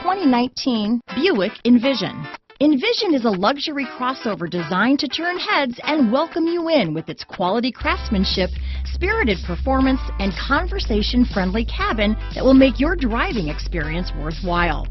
2019 Buick Envision. Envision is a luxury crossover designed to turn heads and welcome you in with its quality craftsmanship, spirited performance, and conversation-friendly cabin that will make your driving experience worthwhile.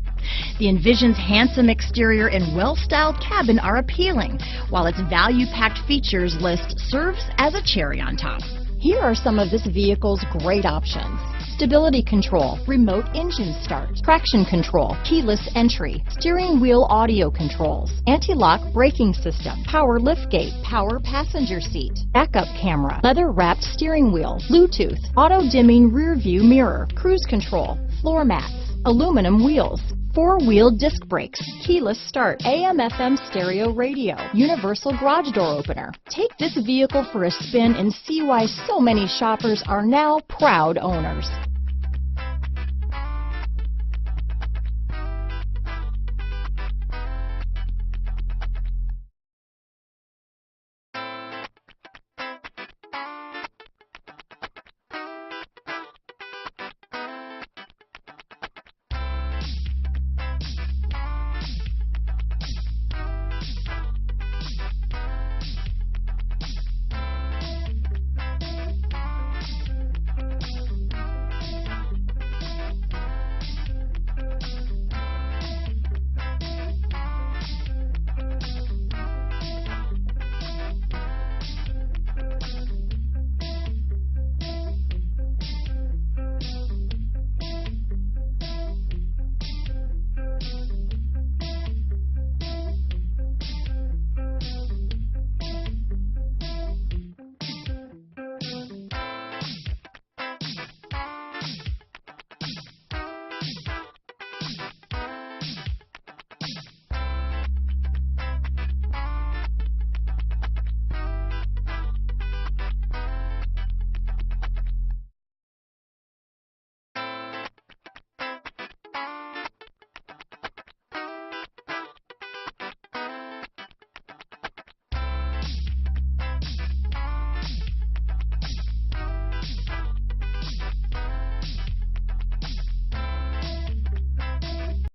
The Envision's handsome exterior and well-styled cabin are appealing, while its value-packed features list serves as a cherry on top. Here are some of this vehicle's great options: stability control, remote engine start, traction control, keyless entry, steering wheel audio controls, anti-lock braking system, power liftgate, power passenger seat, backup camera, leather-wrapped steering wheel, Bluetooth, auto-dimming rear view mirror, cruise control, floor mats, aluminum wheels, four-wheel disc brakes, keyless start, AM/FM stereo radio, universal garage door opener. Take this vehicle for a spin and see why so many shoppers are now proud owners.